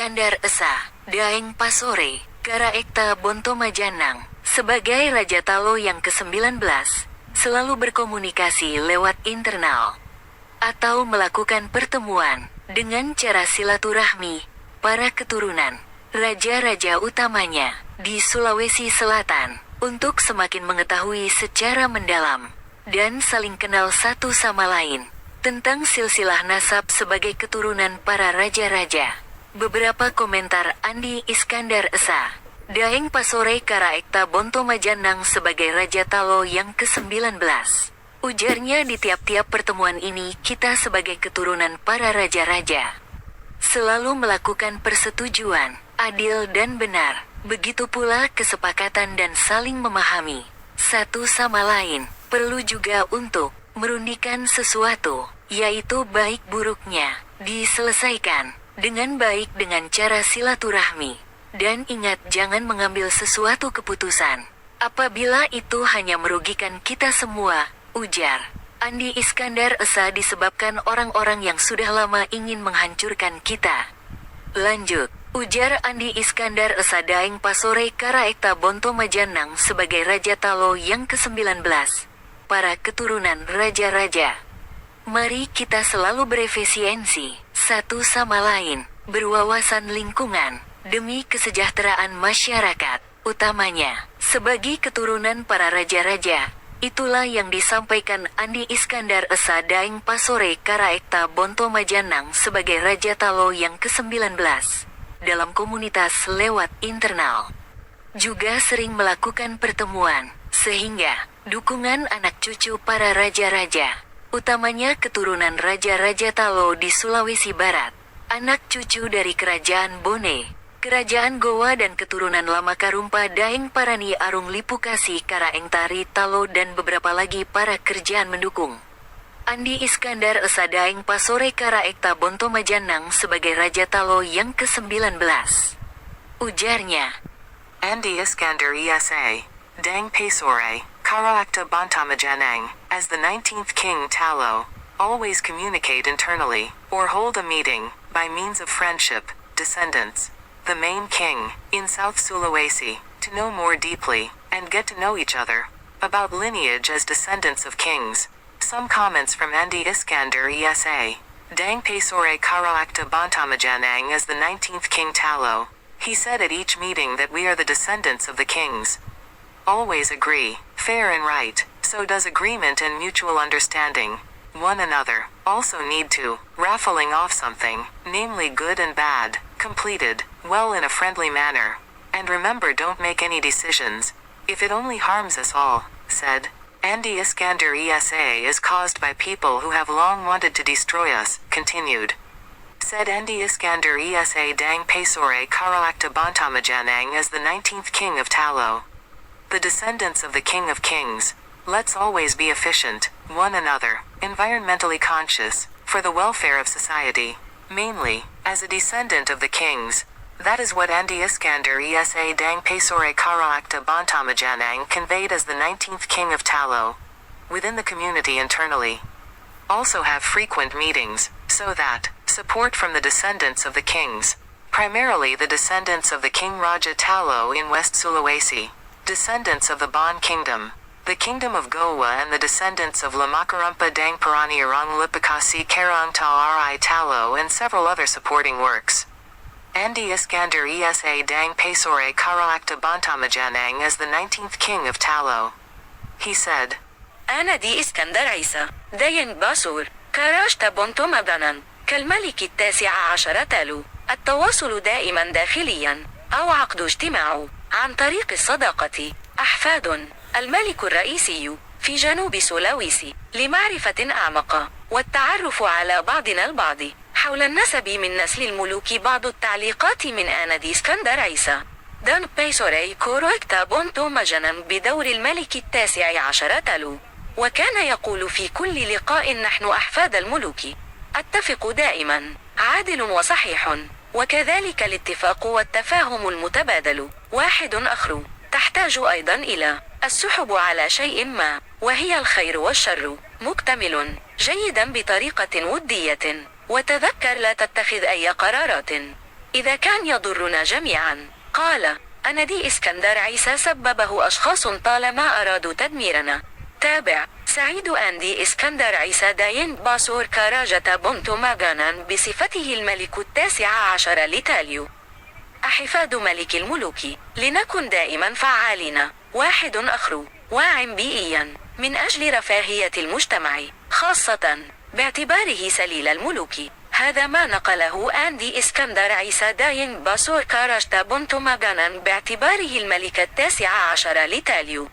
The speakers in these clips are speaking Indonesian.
Iskandar Esa, Daeng Pasore, Karaekta Bonto Majanang, sebagai Raja Talo yang ke-19, selalu berkomunikasi lewat internal atau melakukan pertemuan dengan cara silaturahmi para keturunan raja-raja utamanya di Sulawesi Selatan untuk semakin mengetahui secara mendalam dan saling kenal satu sama lain tentang silsilah nasab sebagai keturunan para raja-raja. Beberapa komentar Andi Iskandar Esa, Daeng Pasore Karaekta Bonto Majanang sebagai Raja Talo yang ke-19. Ujarnya, di tiap-tiap pertemuan ini kita sebagai keturunan para raja-raja selalu melakukan persetujuan, adil dan benar. Begitu pula kesepakatan dan saling memahami satu sama lain. Perlu juga untuk merundikan sesuatu, yaitu baik buruknya, diselesaikan dengan baik dengan cara silaturahmi. Dan ingat, jangan mengambil sesuatu keputusan apabila itu hanya merugikan kita semua, ujar Andi Iskandar Esa, disebabkan orang-orang yang sudah lama ingin menghancurkan kita. Lanjut, ujar Andi Iskandar Esa, Daeng Pasore Karaekta Bonto Majanang sebagai Raja Talo yang ke-19. Para keturunan raja-raja, mari kita selalu berefisiensi satu sama lain, berwawasan lingkungan, demi kesejahteraan masyarakat, utamanya sebagai keturunan para raja-raja. Itulah yang disampaikan Andi Iskandar Esa, Daeng Pasore Karaekta Bonto Majanang sebagai Raja Talo yang ke-19 dalam komunitas lewat internal. Juga sering melakukan pertemuan, sehingga dukungan anak cucu para raja-raja, utamanya keturunan raja-raja Talo di Sulawesi Barat, anak cucu dari Kerajaan Bone, Kerajaan Gowa dan keturunan Lama Karumpa Daeng Parani Arung Lipukasi Karaengtari Talo dan beberapa lagi para kerjaan mendukung. Andi Iskandar Esa, Daeng Pasore Karaekta Bonto Majanang sebagai Raja Talo yang ke-19. Ujarnya, Andi Iskandar Esa, Daeng Pasore Karaekta Bonto Majanang, as the 19th King Talo, always communicate internally, or hold a meeting, by means of friendship, descendants, the main king, in South Sulawesi, to know more deeply, and get to know each other, about lineage as descendants of kings. Some comments from Andi Iskandar Esa, Daeng Pasore Karaekta Bonto Majanang as the 19th King Talo. He said at each meeting that we are the descendants of the kings. Always agree, fair and right, so does agreement and mutual understanding. One another, also need to, raffling off something, namely good and bad, completed, well in a friendly manner. And remember, don't make any decisions, if it only harms us all, said. Andi Iskandar Esa is caused by people who have long wanted to destroy us, continued. Said Andi Iskandar Esa, Daeng Pasore Karaekta Bonto Majanang as the 19th King of Talo. The descendants of the King of Kings. Let's always be efficient, one another, environmentally conscious, for the welfare of society. Mainly, as a descendant of the kings. That is what Andi Iskandar Esa, Daeng Pasore Karaekta Bonto Majanang conveyed as the 19th King of Talo. Within the community internally. Also have frequent meetings, so that, support from the descendants of the kings. Primarily the descendants of the King Raja Talo in West Sulawesi. Descendants of the Bon Kingdom, the Kingdom of Gowa, and the descendants of Lamakarumpa Daeng Parani Arang Lipakasi Karang Ri Talo, and several other supporting works. Andi Iskandar Esa, Daeng Pasore Karaekta Bonto Majanang as the 19th King of Talo. He said, أنا دي إسكندر عيسى داين باسور كراجتا بونتو مبانا كالملك التاسع عشر تالو. التواصل دائما داخليا أو عقد اجتماع عن طريق الصداقة. أحفاد الملك الرئيسي في جنوب سولاويسي لمعرفة أعمق والتعرف على بعضنا البعض حول النسب من نسل الملوك. بعض التعليقات من آندي اسكندر عيسى. دان بيسوري كورويكتا بونتو مجانا بدور الملك التاسع عشر تالو. وكان يقول في كل لقاء: نحن أحفاد الملوك. أتفق دائما، عادل وصحيح. وكذلك الاتفاق والتفاهم المتبادل. واحد آخر تحتاج أيضا إلى السحب على شيء ما، وهي الخير والشر. مكتمل جيدا بطريقة ودية. وتذكر لا تتخذ أي قرارات إذا كان يضرنا جميعا. قال: أنادي اسكندر عيسى سببه أشخاص طالما أرادوا تدميرنا. تابع: سعيد أندي اسكندر عيسى داين باسور كاراجة بونتو ماغانان بصفته الملك 19 لتاليو. أحفاد ملك الملوك، لنكن دائما فعالين. واحد أخر واع بيئيا من أجل رفاهية المجتمع، خاصة باعتباره سليل الملوك. هذا ما نقله أندي اسكندر عيسى داين باسور كاراجتا بونتو ماغانان باعتباره الملك 19 لتاليو.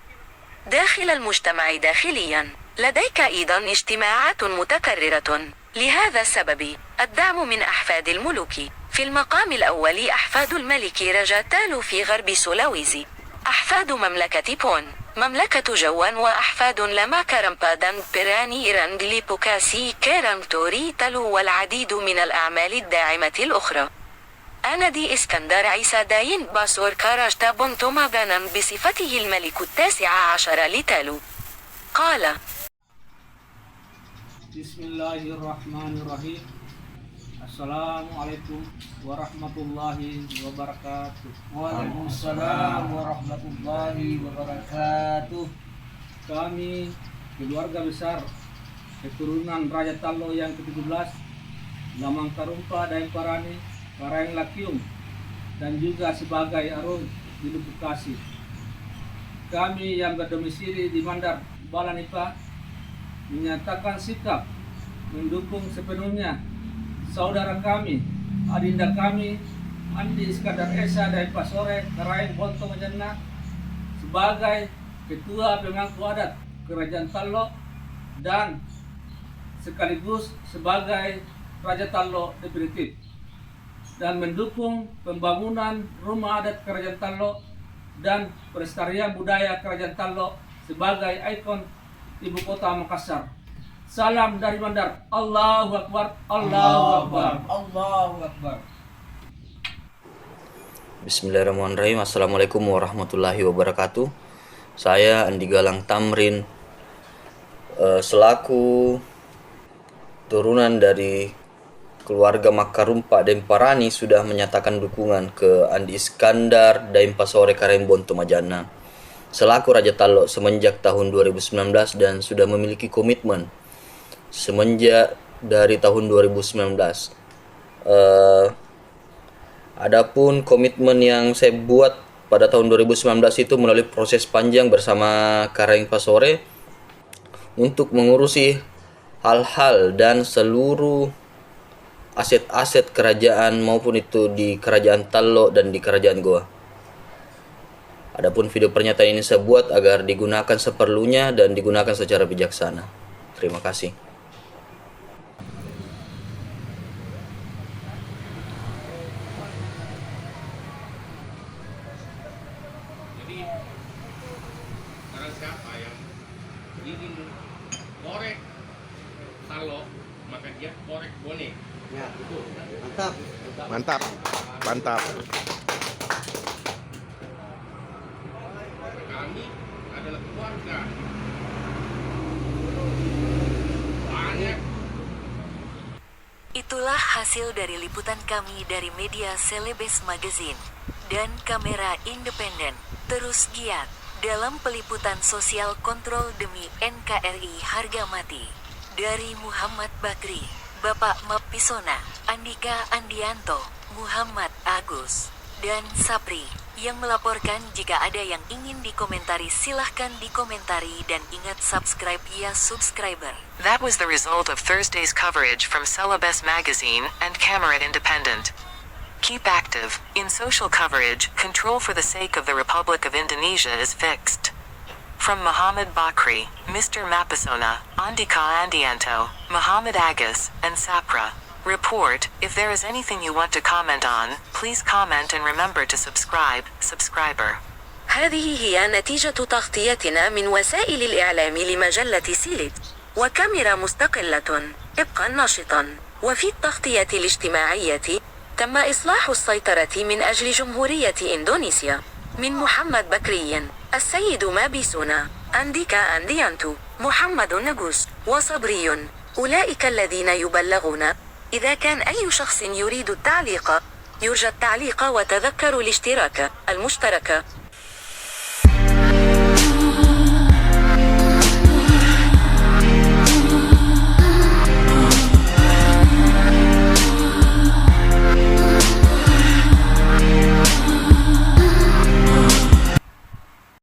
داخل المجتمع داخليا لديك أيضا اجتماعات متكررة. لهذا السبب الدعم من أحفاد الملوك. في المقام الأول أحفاد الملك رجاتالو في غرب سولاويزي، أحفاد مملكة بون، مملكة جوان، وأحفاد لما كرمبادان بيراني إيراندلي بوكاسي كيران توري تالو، والعديد من الأعمال الداعمة الأخرى. أنادي اسكندر عيسى داين باسور كاراجتا بونتو ماغانان بصفته الملك 19 لتالو. قال: بسم الله الرحمن الرحيم. Assalamualaikum warahmatullahi wabarakatuh. Waalaikumsalam warahmatullahi wabarakatuh. Kami keluarga besar keturunan Raja Tallo yang ke-17, Lamang Karumpa Daeng Parani, Karaeng Lakium, dan juga sebagai Arung di Bekasi. Kami yang berdomisili di Mandar, Balanipa, menyatakan sikap mendukung sepenuhnya saudara kami, adinda kami, Andi Iskandar Esa dari Pasore, Karaeng Bonto Majanna, sebagai Ketua Pemangku Adat Kerajaan Tallo dan sekaligus sebagai Raja Tallo definitif, dan mendukung pembangunan rumah adat Kerajaan Tallo dan pelestarian budaya Kerajaan Tallo sebagai ikon ibu kota Makassar. Salam dari Mandar. Allahu Akbar, Allahu Akbar, Allahu Akbar. Bismillahirrahmanirrahim. Assalamualaikum warahmatullahi wabarakatuh. Saya Andi Galang Tamrin, selaku turunan dari keluarga Makarumpa Daeng Parani, sudah menyatakan dukungan ke Andi Iskandar Daeng Pasore Karaeng Bonto Majanna selaku Raja Tallo semenjak tahun 2019, dan sudah memiliki komitmen semenjak dari tahun 2019. Adapun komitmen yang saya buat pada tahun 2019 itu melalui proses panjang bersama Karaeng Pasore untuk mengurusi hal-hal dan seluruh aset-aset kerajaan, maupun itu di Kerajaan Tallo dan di Kerajaan Goa. Adapun video pernyataan ini saya buat agar digunakan seperlunya dan digunakan secara bijaksana. Terima kasih. Jadi barang siapa yang ingin korek Tallo, maka dia korek bonek. Ya, mantap. Mantap, mantap. Kami adalah keluarga. Banyak. Itulah hasil dari liputan kami dari media Celebes Magazine dan kamera independen. Terus giat dalam peliputan sosial kontrol demi NKRI harga mati. Dari Muhammad Bakri, Bapak Mapisona, Andika Andianto, Muhammad Agus, dan Sapri yang melaporkan. Jika ada yang ingin dikomentari silahkan dikomentari, dan ingat subscribe ya subscriber. That was the result of Thursday's coverage from Celebes Magazine and Camerat Independent. Keep active. In social coverage, control for the sake of the Republic of Indonesia is fixed. From Muhammad Bakri, Mr. Mapisona, Andika Andianto, Muhammad Agus, and Sapra. Report. If there is anything you want to comment on, please comment and remember to subscribe, subscriber. هذه هي نتيجة تغطيتنا من وسائل الإعلام لمجلة سيليت وكاميرا مستقلة. ابقى ناشطا. وفي التغطية الاجتماعية تم إصلاح السيطرة من أجل جمهورية إندونيسيا. من محمد بكري، السيد مابيسونا، أنديكا أنديانتو، محمد نجوس، وصبري. أولئك الذين يبلغون. إذا كان أي شخص يريد التعليق يرجى التعليق وتذكروا الاشتراك المشترك